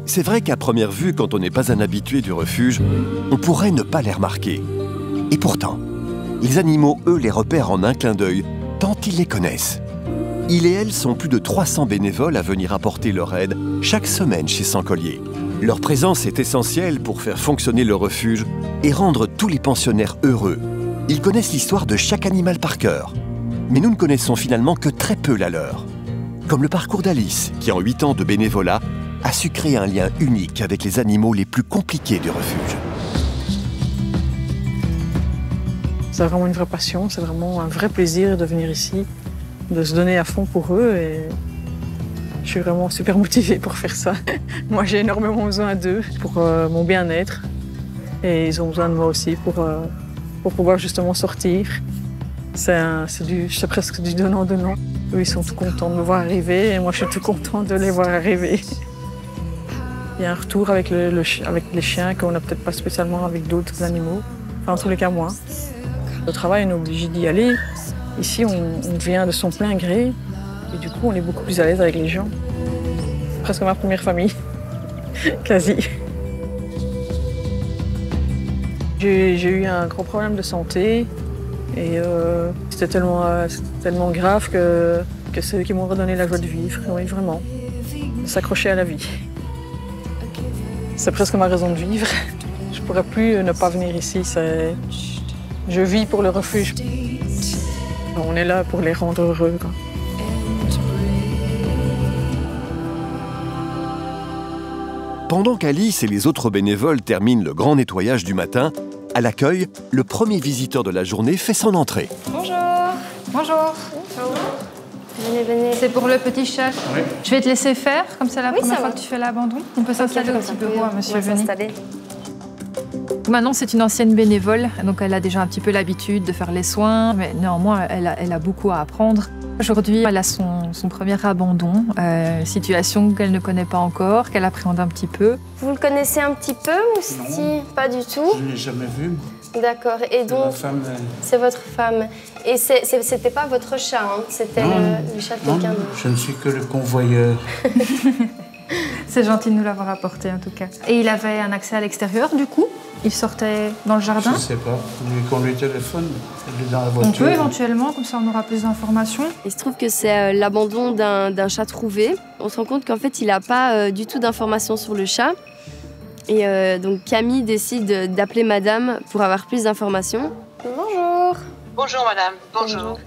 C'est vrai qu'à première vue, quand on n'est pas un habitué du refuge, on pourrait ne pas les remarquer. Et pourtant, les animaux, eux, les repèrent en un clin d'œil, tant ils les connaissent. Ils et elles sont plus de 300 bénévoles à venir apporter leur aide chaque semaine chez Sans-Collier. Leur présence est essentielle pour faire fonctionner le refuge et rendre tous les pensionnaires heureux. Ils connaissent l'histoire de chaque animal par cœur. Mais nous ne connaissons finalement que très peu la leur. Comme le parcours d'Alice, qui en 8 ans de bénévolat, a su créer un lien unique avec les animaux les plus compliqués du refuge. C'est vraiment une vraie passion, c'est vraiment un vrai plaisir de venir ici, de se donner à fond pour eux et je suis vraiment super motivée pour faire ça. Moi j'ai énormément besoin d'eux pour mon bien-être et ils ont besoin de moi aussi pour pouvoir justement sortir. C'est presque du donnant-donnant. Eux ils sont tout contents de me voir arriver et moi je suis tout contente de les voir arriver. Il y a un retour avec les chiens qu'on n'a peut-être pas spécialement avec d'autres animaux, enfin en tous les cas moi. Au travail on est obligé d'y aller. Ici on vient de son plein gré et du coup on est beaucoup plus à l'aise avec les gens. C'est presque ma première famille, quasi. J'ai eu un gros problème de santé et c'était tellement grave que c'est eux qui m'ont redonné la joie de vivre, oui vraiment, de s'accrocher à la vie. C'est presque ma raison de vivre. Je ne pourrais plus ne pas venir ici. Je vis pour le refuge. On est là pour les rendre heureux, quoi. Pendant qu'Alice et les autres bénévoles terminent le grand nettoyage du matin, à l'accueil, le premier visiteur de la journée fait son entrée. Bonjour. Bonjour. Bonjour. Venez, venez. C'est pour le petit chat. Oui. Je vais te laisser faire, comme c'est la première fois que tu fais l'abandon. On peut s'installer au petit bureau, monsieur Veni. Maintenant, c'est une ancienne bénévole, donc elle a déjà un petit peu l'habitude de faire les soins, mais néanmoins, elle a beaucoup à apprendre. Aujourd'hui, elle a son premier abandon, situation qu'elle ne connaît pas encore, qu'elle appréhende un petit peu. Vous le connaissez un petit peu, Mousti? Non, pas du tout. Je ne l'ai jamais vu. D'accord. Et donc, c'est votre femme. Et c'était pas votre chat, hein? C'était le chat de quelqu'un d'autre. Je ne suis que le convoyeur. C'est gentil de nous l'avoir apporté, en tout cas. Et il avait un accès à l'extérieur, du coup? Il sortait dans le jardin? Je ne sais pas. Qu'on lui téléphone, il est dans la voiture. On peut éventuellement, comme ça on aura plus d'informations. Il se trouve que c'est l'abandon d'un chat trouvé. On se rend compte qu'en fait, il n'a pas du tout d'informations sur le chat. Et donc Camille décide d'appeler madame pour avoir plus d'informations. Bonjour. Bonjour madame, bonjour.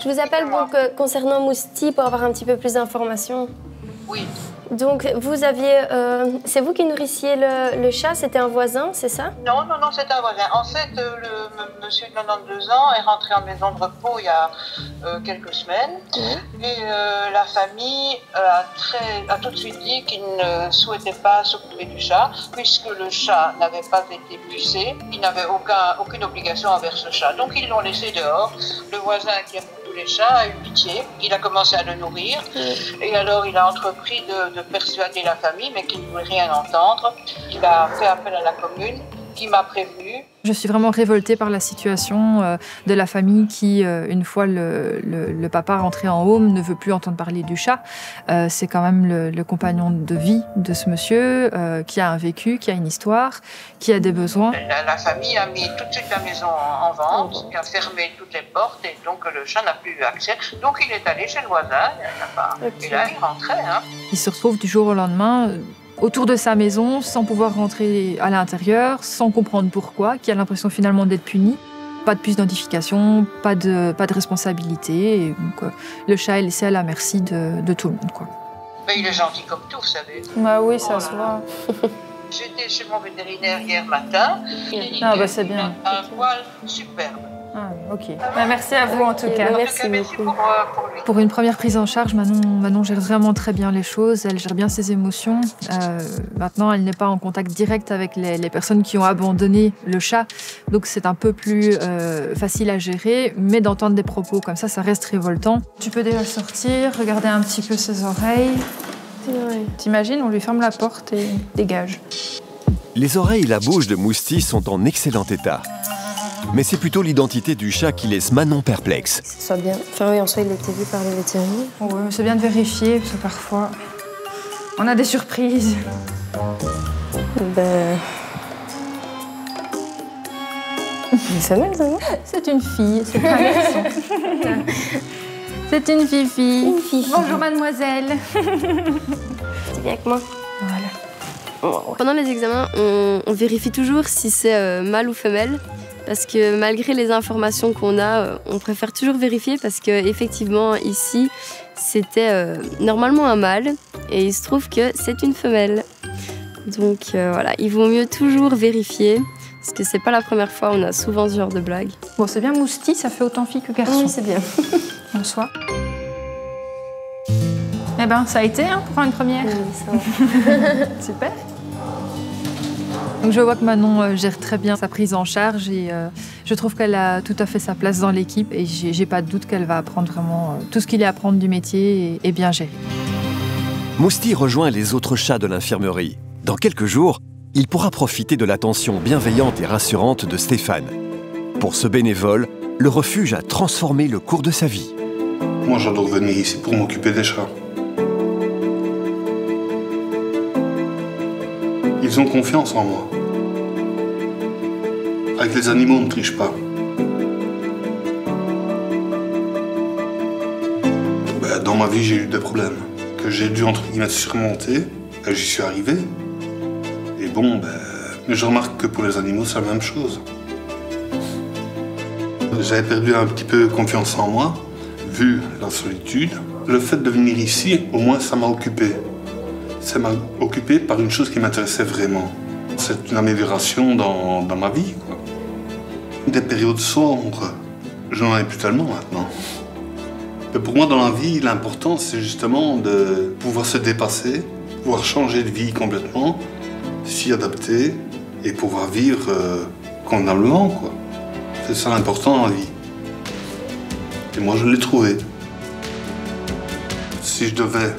Je vous appelle donc concernant Mousti pour avoir un petit peu plus d'informations. Oui. Donc vous aviez, c'est vous qui nourrissiez le chat, c'était un voisin, c'est ça? Non, c'est un voisin. En fait, le monsieur de 92 ans est rentré en maison de repos il y a quelques semaines. Et la famille a tout de suite dit qu'il ne souhaitait pas s'occuper du chat, puisque le chat n'avait pas été pucé, il n'avait aucune obligation envers ce chat. Donc ils l'ont laissé dehors. Le voisin qui aime tous les chats a eu pitié, il a commencé à le nourrir. Et alors il a entrepris de persuader la famille, mais qu'il ne voulait rien entendre. Il a fait appel à la commune, qui m'a prévenu. Je suis vraiment révoltée par la situation de la famille qui, une fois le papa rentré en home, ne veut plus entendre parler du chat. C'est quand même le compagnon de vie de ce monsieur, qui a un vécu, qui a une histoire, qui a des besoins. La famille a mis tout de suite la maison en vente, a fermé toutes les portes et donc le chat n'a plus eu accès. Donc il est allé chez le voisin, et là il rentrait. Il se retrouve du jour au lendemain autour de sa maison, sans pouvoir rentrer à l'intérieur, sans comprendre pourquoi, qui a l'impression finalement d'être puni. Pas de puce d'identification, pas de responsabilité. Et donc, le chat est laissé à la merci de tout le monde, quoi. Mais il est gentil comme tout, vous savez. Bah oui, ça se voit. J'étais chez mon vétérinaire hier matin. C'est bien. Un poil superbe. Ah, ok. Merci à vous en tout cas. Merci beaucoup. Pour une première prise en charge, Manon gère vraiment très bien les choses, elle gère bien ses émotions. Maintenant, elle n'est pas en contact direct avec les personnes qui ont abandonné le chat, donc c'est un peu plus facile à gérer, mais d'entendre des propos comme ça reste révoltant. Tu peux déjà sortir, regarder un petit peu ses oreilles. T'imagines, on lui ferme la porte et dégage. Les oreilles et la bouche de Mousti sont en excellent état. Mais c'est plutôt l'identité du chat qui laisse Manon perplexe. Que ce soit bien. Enfin oui, en soi, il a été vu par les vétérinaires. Oui, mais c'est bien de vérifier, parce que parfois, on a des surprises. Une femelle, ça va? C'est une fille, c'est pas un garçon. C'est une fifi. Une fifi. Bonjour mademoiselle. C'est bien avec moi. Voilà. Pendant les examens, on vérifie toujours si c'est mâle ou femelle. Parce que malgré les informations qu'on a, on préfère toujours vérifier parce qu'effectivement, ici, c'était normalement un mâle et il se trouve que c'est une femelle. Donc voilà, il vaut mieux toujours vérifier parce que c'est pas la première fois, on a souvent ce genre de blague. Bon, c'est bien mousti, ça fait autant fille que garçon. Oui, c'est bien. En soi. Eh ben, ça a été hein, pour une première. Oui, ça va. Super. Donc je vois que Manon gère très bien sa prise en charge et je trouve qu'elle a tout à fait sa place dans l'équipe et j'ai pas de doute qu'elle va apprendre vraiment tout ce qu'il y a à apprendre du métier et bien gérer. Mousti rejoint les autres chats de l'infirmerie. Dans quelques jours, il pourra profiter de l'attention bienveillante et rassurante de Stéphane. Pour ce bénévole, le refuge a transformé le cours de sa vie. Moi, j'adore venir ici pour m'occuper des chats. Ils ont confiance en moi. Avec les animaux, on ne triche pas. Dans ma vie, j'ai eu des problèmes que j'ai dû, entre guillemets, surmonter. J'y suis arrivé. Et bon, mais je remarque que pour les animaux, c'est la même chose. J'avais perdu un petit peu confiance en moi, vu la solitude. Le fait de venir ici, au moins, ça m'a occupé. Ça m'a occupé par une chose qui m'intéressait vraiment. C'est une amélioration dans ma vie, quoi. Des périodes sombres, je n'en ai plus tellement maintenant. Mais pour moi, dans la vie, l'important, c'est justement de pouvoir se dépasser, pouvoir changer de vie complètement, s'y adapter et pouvoir vivre convenablement, quoi. C'est ça l'important dans la vie. Et moi, je l'ai trouvé. Si je devais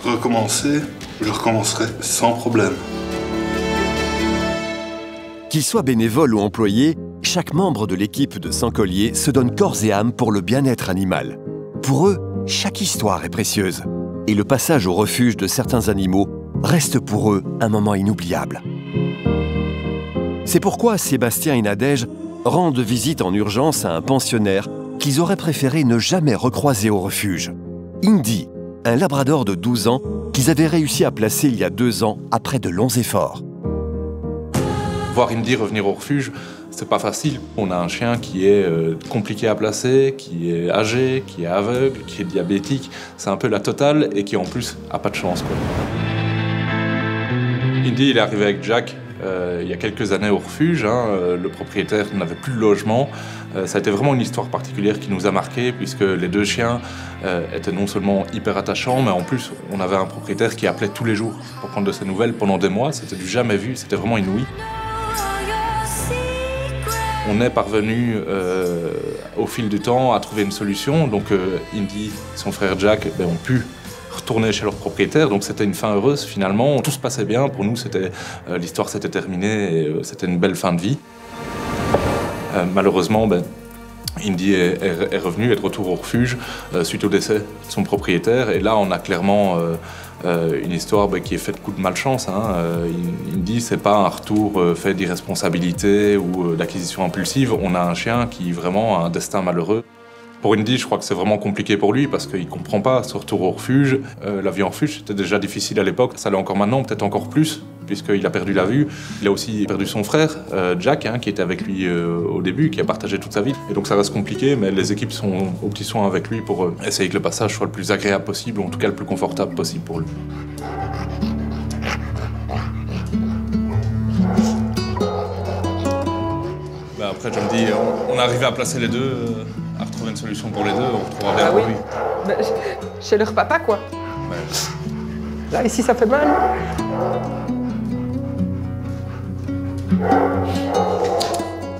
recommencer, je recommencerai sans problème. Qu'il soit bénévole ou employé, chaque membre de l'équipe de Sans-Collier se donne corps et âme pour le bien-être animal. Pour eux, chaque histoire est précieuse. Et le passage au refuge de certains animaux reste pour eux un moment inoubliable. C'est pourquoi Sébastien et Nadège rendent visite en urgence à un pensionnaire qu'ils auraient préféré ne jamais recroiser au refuge. Indy, un labrador de 12 ans qu'ils avaient réussi à placer il y a 2 ans après de longs efforts. Voir Indy revenir au refuge, c'est pas facile. On a un chien qui est compliqué à placer, qui est âgé, qui est aveugle, qui est diabétique. C'est un peu la totale et qui en plus a pas de chance, quoi. Indy, il est arrivé avec Jack il y a quelques années au refuge. Le propriétaire n'avait plus de logement. Ça a été vraiment une histoire particulière qui nous a marqué puisque les 2 chiens étaient non seulement hyper attachants, mais en plus on avait un propriétaire qui appelait tous les jours pour prendre de ses nouvelles pendant des mois. C'était du jamais vu, c'était vraiment inouï. On est parvenu au fil du temps à trouver une solution. Donc Indy et son frère Jack ont pu retourner chez leur propriétaire, donc c'était une fin heureuse finalement. Tout se passait bien, pour nous l'histoire s'était terminée et c'était une belle fin de vie. Malheureusement, Indy est revenu, est de retour au refuge suite au décès de son propriétaire et là on a clairement une histoire qui est faite de coups de malchance. Indy, c'est pas un retour fait d'irresponsabilité ou d'acquisition impulsive, on a un chien qui vraiment a un destin malheureux. Pour Indy, je crois que c'est vraiment compliqué pour lui parce qu'il ne comprend pas ce retour au refuge. La vie en refuge, c'était déjà difficile à l'époque. Ça l'est encore maintenant, peut-être encore plus, puisqu'il a perdu la vue. Il a aussi perdu son frère, Jack, qui était avec lui au début, qui a partagé toute sa vie. Et donc ça reste compliqué, mais les équipes sont aux petits soins avec lui pour essayer que le passage soit le plus agréable possible, ou en tout cas le plus confortable possible pour lui. Après, je me dis, on est arrivé à placer les 2, à retrouver une solution pour les 2, on retrouvera bien pour lui. Chez leur papa, quoi. Ouais. Là, ici, ça fait mal.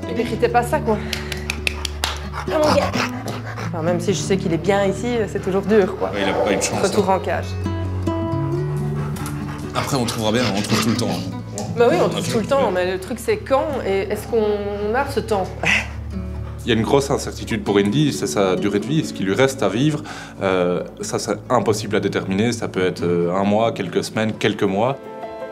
Il méritait pas ça, quoi. Ah, mon gars. Enfin, même si je sais qu'il est bien ici, c'est toujours dur, quoi. Ouais, il a pas eu de chance. Retour en cage. Après, on trouvera bien, on trouve tout le temps. Bah oui, on trouve tout le temps, mais le truc c'est quand et est-ce qu'on a ce temps? Il y a une grosse incertitude pour Indy, c'est sa durée de vie, ce qui lui reste à vivre. Ça, c'est impossible à déterminer, ça peut être 1 mois, quelques semaines, quelques mois.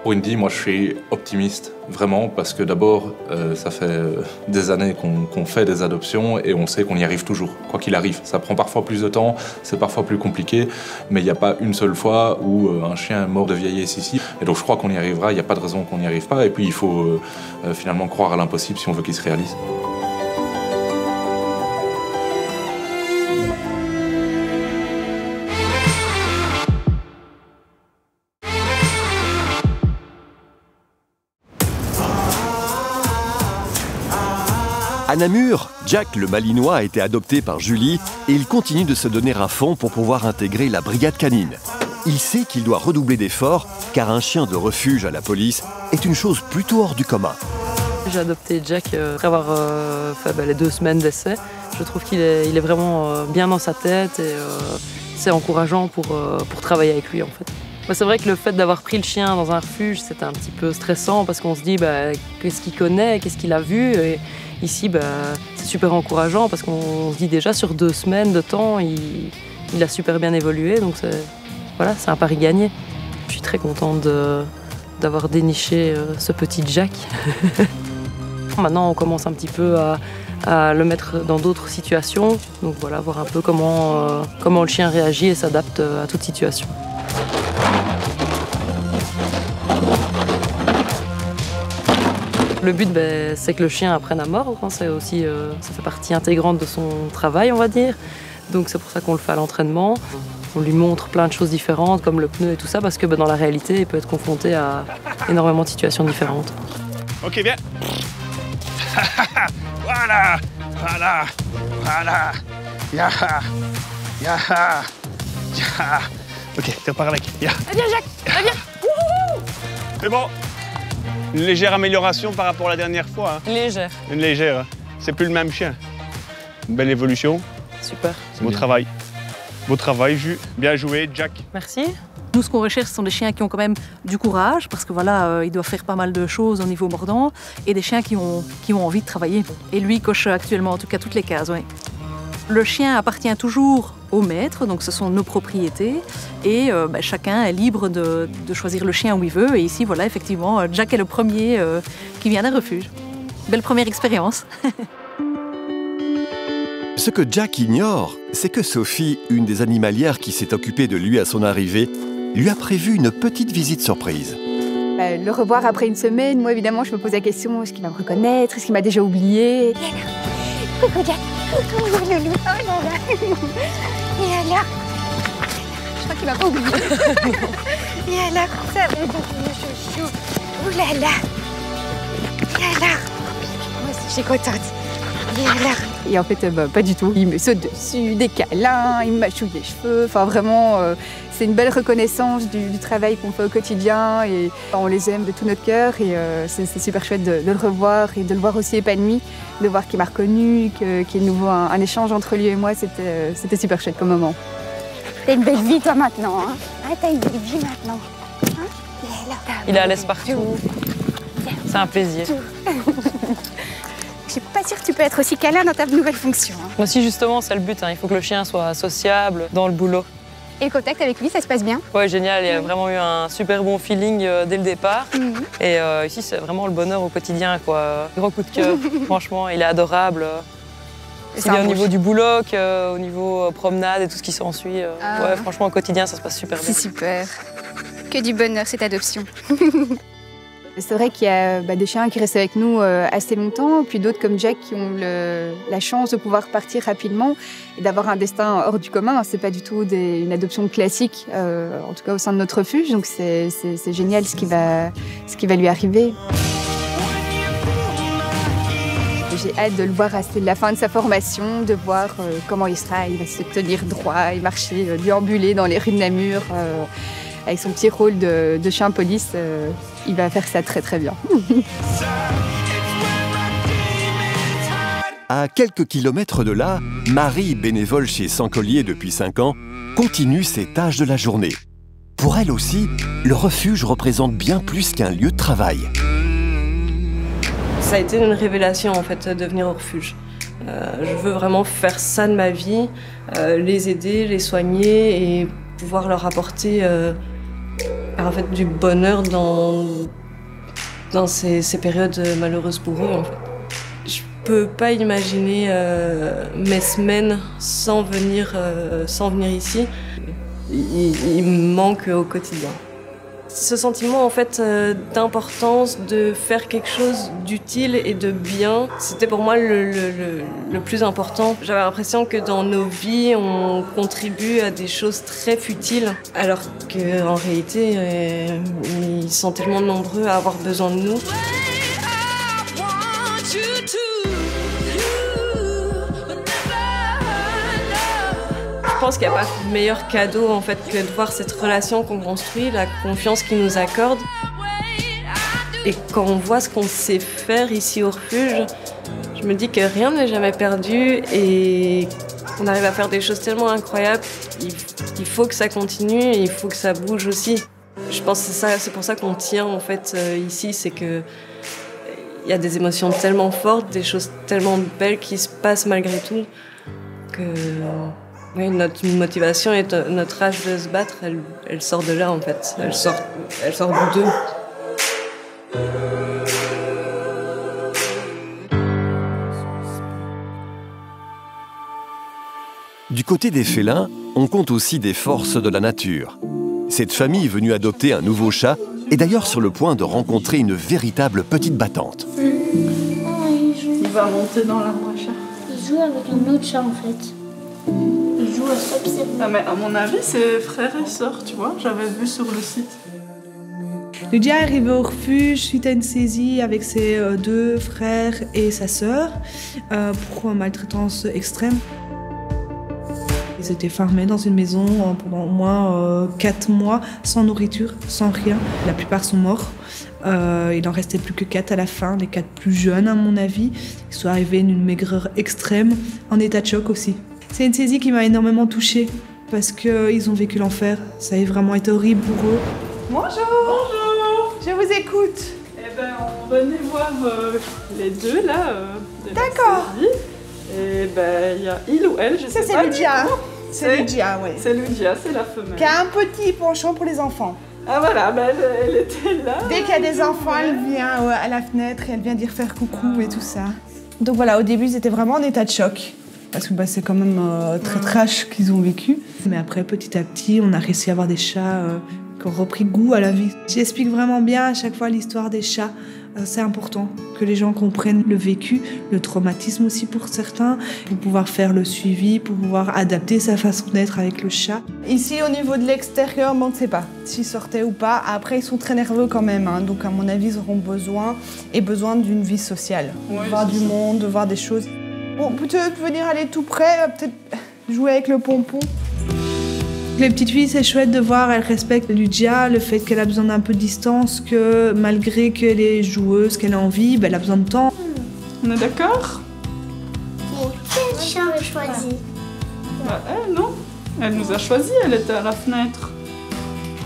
Pour Indy, moi je suis optimiste, vraiment, parce que d'abord, ça fait des années qu'on fait des adoptions et on sait qu'on y arrive toujours, quoi qu'il arrive. Ça prend parfois plus de temps, c'est parfois plus compliqué, mais il n'y a pas une seule fois où un chien est mort de vieillesse ici. Et donc je crois qu'on y arrivera, il n'y a pas de raison qu'on n'y arrive pas. Et puis il faut finalement croire à l'impossible si on veut qu'il se réalise. À Namur, Jack le Malinois a été adopté par Julie et il continue de se donner à fond pour pouvoir intégrer la brigade canine. Il sait qu'il doit redoubler d'efforts car un chien de refuge à la police est une chose plutôt hors du commun. J'ai adopté Jack après avoir fait les 2 semaines d'essai. Je trouve qu'il est vraiment bien dans sa tête et c'est encourageant pour travailler avec lui en fait. C'est vrai que le fait d'avoir pris le chien dans un refuge, c'était un petit peu stressant parce qu'on se dit qu'est-ce qu'il connaît, qu'est-ce qu'il a vu. Et ici, c'est super encourageant parce qu'on se dit déjà sur 2 semaines de temps, il a super bien évolué. Donc c'est un pari gagné. Je suis très contente d'avoir déniché ce petit Jack. Maintenant, on commence un petit peu à le mettre dans d'autres situations. Donc voilà, voir un peu comment le chien réagit et s'adapte à toute situation. Le but, c'est que le chien apprenne à mordre. C'est aussi, ça fait partie intégrante de son travail, on va dire. Donc c'est pour ça qu'on le fait à l'entraînement. On lui montre plein de choses différentes, comme le pneu et tout ça, parce que dans la réalité, il peut être confronté à énormément de situations différentes. Ok, bien. Voilà, voilà, voilà. Yaha, yaha, yaha. Ok, tu repars avec. Viens, Jacques, viens. C'est bon. Une légère amélioration par rapport à la dernière fois. Hein. Légère. Une légère. C'est plus le même chien. Une belle évolution. Super. Beau travail. Beau travail, Jus. Bien joué, Jack. Merci. Nous, ce qu'on recherche, ce sont des chiens qui ont quand même du courage, parce que voilà, ils doivent faire pas mal de choses au niveau mordant, et des chiens qui ont envie de travailler. Et lui coche actuellement, en tout cas, toutes les cases. Ouais. Le chien appartient toujours au maître, donc ce sont nos propriétés, et chacun est libre de choisir le chien où il veut. Et ici, voilà, effectivement, Jack est le premier qui vient d'un refuge. Belle première expérience. Ce que Jack ignore, c'est que Sophie, une des animalières qui s'est occupée de lui à son arrivée, lui a prévu une petite visite surprise. Le revoir après une semaine, moi évidemment je me pose la question, est-ce qu'il va me reconnaître, est-ce qu'il m'a déjà oublié? Coucou Jack, coucou loulou, oh là là. Et alors? Je crois qu'il m'a pas oublié. Et alors, ça va donc mon chouchou. Ouh là là. Et alors? Moi aussi je suis contente. Et alors? Et en fait, pas du tout. Il me saute dessus, des câlins, il me mâchouille les cheveux. Enfin, vraiment, c'est une belle reconnaissance du travail qu'on fait au quotidien. Et on les aime de tout notre cœur. Et c'est super chouette de le revoir et de le voir aussi épanoui, de voir qu'il m'a reconnu, qu'il y ait de nouveau un échange entre lui et moi. C'était super chouette comme moment. T'as une belle vie, toi, maintenant. Hein? Ah, t'as une belle vie maintenant. Hein? Il est à l'aise partout. C'est un plaisir. Je suis pas sûre que tu peux être aussi câlin dans ta nouvelle fonction. Hein. Moi aussi, justement, c'est le but. Hein. Il faut que le chien soit sociable dans le boulot. Et le contact avec lui, ça se passe bien? Ouais, génial. Il y a vraiment eu un super bon feeling dès le départ. Et ici, c'est vraiment le bonheur au quotidien, quoi. Gros coup de cœur. Franchement, il est adorable. C'est bien au niveau du boulot, au niveau promenade et tout ce qui s'ensuit. Ouais, franchement, au quotidien, ça se passe super bien. C'est super. Que du bonheur, cette adoption. C'est vrai qu'il y a des chiens qui restent avec nous assez longtemps, puis d'autres comme Jack qui ont la chance de pouvoir partir rapidement et d'avoir un destin hors du commun. C'est pas du tout une adoption classique, en tout cas au sein de notre refuge, donc c'est génial ce qui va lui arriver. J'ai hâte de le voir à la fin de sa formation, de voir comment il sera. Il va se tenir droit et marcher, déambuler dans les rues de Namur. Avec son petit rôle de chien police, il va faire ça très très bien. À quelques kilomètres de là, Marie, bénévole chez Sans Collier depuis 5 ans, continue ses tâches de la journée. Pour elle aussi, le refuge représente bien plus qu'un lieu de travail. Ça a été une révélation en fait de venir au refuge. Je veux vraiment faire ça de ma vie, les aider, les soigner et pouvoir leur apporter en fait du bonheur dans ces périodes malheureuses pour eux en fait. Je peux pas imaginer mes semaines sans venir ici. Il me manque au quotidien. Ce sentiment en fait d'importance, de faire quelque chose d'utile et de bien, c'était pour moi le plus important. J'avais l'impression que dans nos vies, on contribue à des choses très futiles, alors qu'en réalité, ils sont tellement nombreux à avoir besoin de nous. Je pense qu'il n'y a pas de meilleur cadeau en fait que de voir cette relation qu'on construit, la confiance qu'ils nous accordent. Et quand on voit ce qu'on sait faire ici au refuge, je me dis que rien n'est jamais perdu et on arrive à faire des choses tellement incroyables. Il faut que ça continue et il faut que ça bouge aussi. Je pense que c'est pour ça qu'on tient en fait ici, c'est que il y a des émotions tellement fortes, des choses tellement belles qui se passent malgré tout que oui, notre motivation et notre rage de se battre, elle sort de là en fait. Elle sort d'eux. Du côté des félins, on compte aussi des forces de la nature. Cette famille venue adopter un nouveau chat est d'ailleurs sur le point de rencontrer une véritable petite battante. Il va monter dans l'arbre à chat. Il joue avec un autre chat en fait. Il joue à s'observer. Ah mais à mon avis, c'est frère et sœur, tu vois, j'avais vu sur le site. Ludia est arrivée au refuge suite à une saisie avec ses 2 frères et sa sœur pour maltraitance extrême. Ils étaient fermés dans une maison pendant au moins 4 mois, sans nourriture, sans rien. La plupart sont morts. Il n'en restait plus que 4 à la fin, les 4 plus jeunes à mon avis. Ils sont arrivés d'une maigreur extrême, en état de choc aussi. C'est une saisie qui m'a énormément touchée parce qu'ils ont vécu l'enfer. Ça a vraiment été horrible pour eux. Bonjour. Bonjour. Je vous écoute. Eh ben, on venait voir les deux là. D'accord. Et ben, il y a il ou elle, je sais pas. Ça c'est Ludia. C'est Ludia, oui. C'est Ludia, c'est la femelle. Qui a un petit penchant pour les enfants. Ah voilà, ben, elle était là. Dès qu'il y a des enfants, elle vient à la fenêtre et elle vient dire faire coucou et tout ça. Donc voilà, au début, ils étaient vraiment en état de choc. Parce que c'est quand même très trash qu'ils ont vécu. Mais après, petit à petit, on a réussi à avoir des chats qui ont repris goût à la vie. J'explique vraiment bien à chaque fois l'histoire des chats. C'est important que les gens comprennent le vécu, le traumatisme aussi pour certains, pour pouvoir faire le suivi, pour pouvoir adapter sa façon d'être avec le chat. Ici, au niveau de l'extérieur, on ne sait pas s'ils sortaient ou pas. Après, ils sont très nerveux quand même, hein. Donc à mon avis, ils auront besoin d'une vie sociale. Ouais, voir du monde, de voir des choses. Bon, peut-être venir aller tout près, peut-être jouer avec le pompon. Les petites filles, c'est chouette de voir, elles respectent Ludia, le fait qu'elle a besoin d'un peu de distance, que malgré qu'elle est joueuse, qu'elle a envie, elle a besoin de temps. On est d'accord? Quel chien avait choisi? Bah elle, non. Elle nous a choisi, elle était à la fenêtre.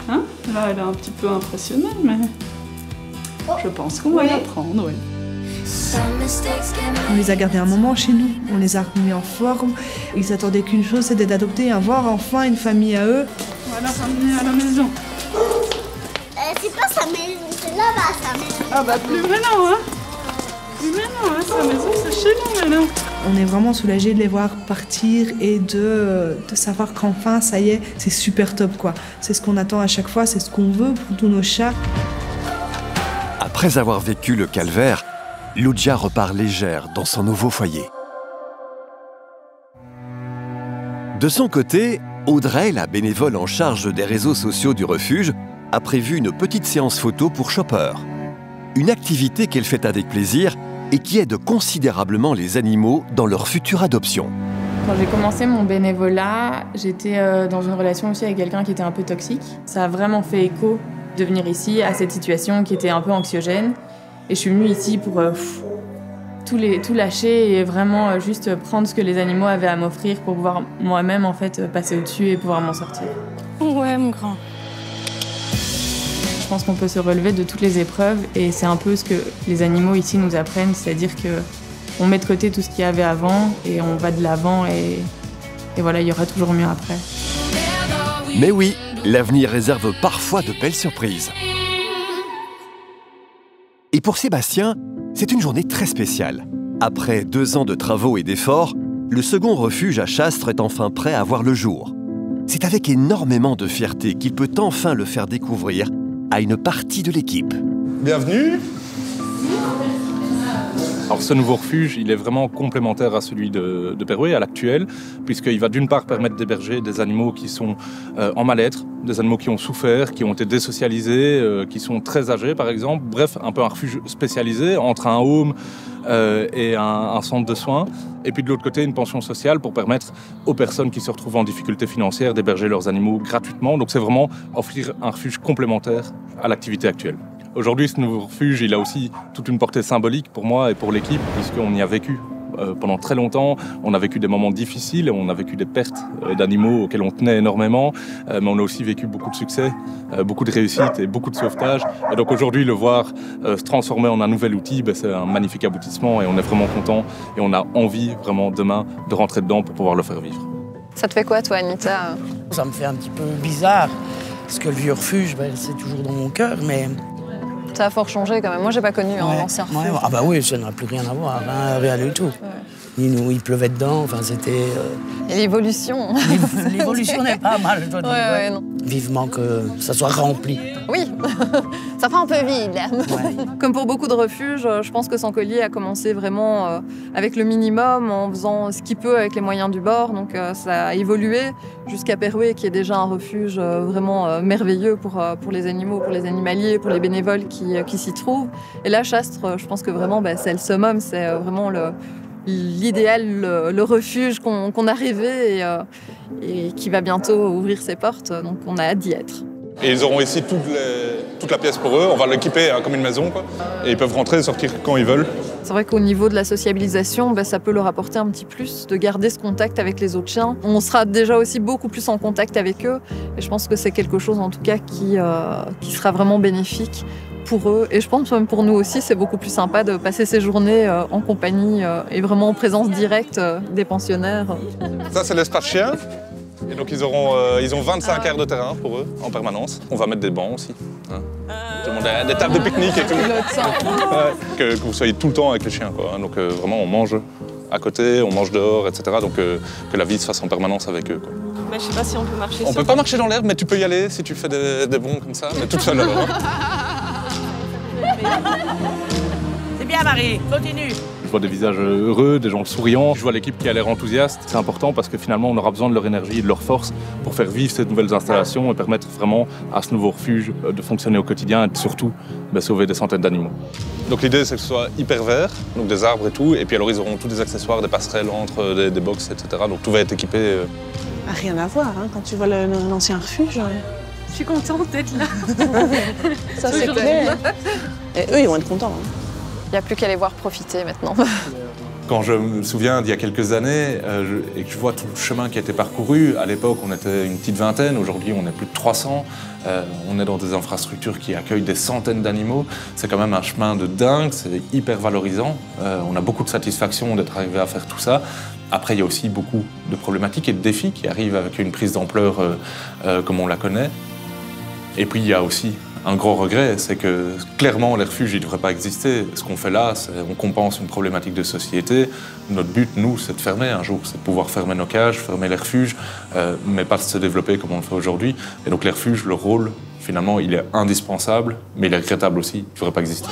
Hein? Là, elle est un petit peu impressionnée, mais je pense qu'on va la prendre, oui. On les a gardés un moment chez nous, on les a remis en forme. Ils attendaient qu'une chose, c'était d'adopter et avoir enfin une famille à eux. Voilà, ramener à la maison. C'est pas sa maison, c'est là-bas sa maison. Ah bah plus maintenant, hein. Plus maintenant, hein, sa maison c'est chez nous maintenant. On est vraiment soulagés de les voir partir et de savoir qu'enfin, ça y est, c'est super top quoi. C'est ce qu'on attend à chaque fois, c'est ce qu'on veut pour tous nos chats. Après avoir vécu le calvaire, Ludia repart légère dans son nouveau foyer. De son côté, Audrey, la bénévole en charge des réseaux sociaux du refuge, a prévu une petite séance photo pour Chopper. Une activité qu'elle fait avec plaisir et qui aide considérablement les animaux dans leur future adoption. Quand j'ai commencé mon bénévolat, j'étais dans une relation aussi avec quelqu'un qui était un peu toxique. Ça a vraiment fait écho de venir ici à cette situation qui était un peu anxiogène. Et je suis venue ici pour tout lâcher et vraiment juste prendre ce que les animaux avaient à m'offrir pour pouvoir moi-même en fait passer au-dessus et pouvoir m'en sortir. Ouais, mon grand. Je pense qu'on peut se relever de toutes les épreuves et c'est un peu ce que les animaux ici nous apprennent, c'est-à-dire qu'on met de côté tout ce qu'il y avait avant et on va de l'avant et voilà, il y aura toujours mieux après. Mais oui, L'avenir réserve parfois de belles surprises. Et pour Sébastien, c'est une journée très spéciale. Après 2 ans de travaux et d'efforts, le second refuge à Chastres est enfin prêt à voir le jour. C'est avec énormément de fierté qu'il peut enfin le faire découvrir à une partie de l'équipe. Bienvenue. Alors ce nouveau refuge, il est vraiment complémentaire à celui de Perouet, à l'actuel, puisqu'il va d'une part permettre d'héberger des animaux qui sont en mal-être, des animaux qui ont souffert, qui ont été désocialisés, qui sont très âgés par exemple. Bref, un peu un refuge spécialisé entre un home et un centre de soins. Et puis de l'autre côté, une pension sociale pour permettre aux personnes qui se retrouvent en difficulté financière d'héberger leurs animaux gratuitement. Donc c'est vraiment offrir un refuge complémentaire à l'activité actuelle. Aujourd'hui, ce nouveau refuge, il a aussi toute une portée symbolique pour moi et pour l'équipe, puisqu'on y a vécu pendant très longtemps. On a vécu des moments difficiles, on a vécu des pertes d'animaux auxquels on tenait énormément, mais on a aussi vécu beaucoup de succès, beaucoup de réussite et beaucoup de sauvetage. Et donc aujourd'hui, le voir se transformer en un nouvel outil, c'est un magnifique aboutissement et on est vraiment content et on a envie vraiment demain de rentrer dedans pour pouvoir le faire vivre. Ça te fait quoi, toi, Anita? Ça me fait un petit peu bizarre, parce que le vieux refuge, c'est toujours dans mon cœur, mais... Ça a fort changé quand même. Moi, j'ai pas connu l'ancien refuge. Ah bah oui, ça n'a plus rien à voir, hein, rien du tout. Ouais. Il pleuvait dedans, enfin c'était... Et l'évolution. L'évolution n'est pas mal, je dois dire. Ouais, non. Vivement que ça soit rempli. Oui, ça fait un peu vide. Ouais. Comme pour beaucoup de refuges, je pense que Sancollier a commencé vraiment avec le minimum, en faisant ce qu'il peut avec les moyens du bord. Donc ça a évolué jusqu'à Perouet, qui est déjà un refuge vraiment merveilleux pour les animaux, pour les animaliers, pour les bénévoles qui s'y trouvent. Et là, Chastres, je pense que vraiment, c'est le summum, c'est vraiment l'idéal, le refuge qu'on a rêvé et qui va bientôt ouvrir ses portes. Donc on a hâte d'y être. Et ils auront ici toute la pièce pour eux. On va l'équiper comme une maison, quoi. Et ils peuvent rentrer et sortir quand ils veulent. C'est vrai qu'au niveau de la sociabilisation, ça peut leur apporter un petit plus de garder ce contact avec les autres chiens. On sera déjà aussi beaucoup plus en contact avec eux. Et je pense que c'est quelque chose en tout cas qui sera vraiment bénéfique pour eux. Et je pense même pour nous aussi, c'est beaucoup plus sympa de passer ces journées en compagnie et vraiment en présence directe des pensionnaires. Ça, c'est l'espace chien. Et donc ils ont 25 aires de terrain pour eux, en permanence. On va mettre des bancs aussi. Hein. Tout le monde a des tables de pique-nique et tout. Que vous soyez tout le temps avec les chiens, quoi. Donc vraiment, on mange à côté, on mange dehors, etc. Donc que la vie se fasse en permanence avec eux, quoi. Mais je sais pas si on peut marcher. On peut pas marcher dans l'herbe, mais tu peux y aller si tu fais des bonds comme ça, mais toute seule alors. C'est bien, Marie, continue. Je vois des visages heureux, des gens souriants. Je vois l'équipe qui a l'air enthousiaste. C'est important parce que finalement, on aura besoin de leur énergie et de leur force pour faire vivre ces nouvelles installations et permettre vraiment à ce nouveau refuge de fonctionner au quotidien et surtout sauver des centaines d'animaux. Donc l'idée, c'est que ce soit hyper vert, donc des arbres et tout. Et puis alors, ils auront tous des accessoires, des passerelles entre des box, etc. Donc tout va être équipé. Rien à voir, hein, quand tu vois l'ancien refuge. Je suis contente d'être là. Ça, c'est clair. Et eux, ils vont être contents. Hein. Il n'y a plus qu'à les voir profiter maintenant. Quand je me souviens d'il y a quelques années et que je vois tout le chemin qui a été parcouru, à l'époque on était une petite vingtaine, aujourd'hui on est plus de 300, on est dans des infrastructures qui accueillent des centaines d'animaux, c'est quand même un chemin de dingue, c'est hyper valorisant, on a beaucoup de satisfaction d'être arrivé à faire tout ça. Après il y a aussi beaucoup de problématiques et de défis qui arrivent avec une prise d'ampleur comme on la connaît. Et puis il y a aussi un gros regret, c'est que clairement les refuges ne devraient pas exister. Ce qu'on fait là, c'est on compense une problématique de société. Notre but, nous, c'est de fermer un jour, c'est de pouvoir fermer nos cages, fermer les refuges, mais pas de se développer comme on le fait aujourd'hui. Et donc les refuges, leur rôle, finalement, il est indispensable, mais il est regrettable aussi, il ne devrait pas exister.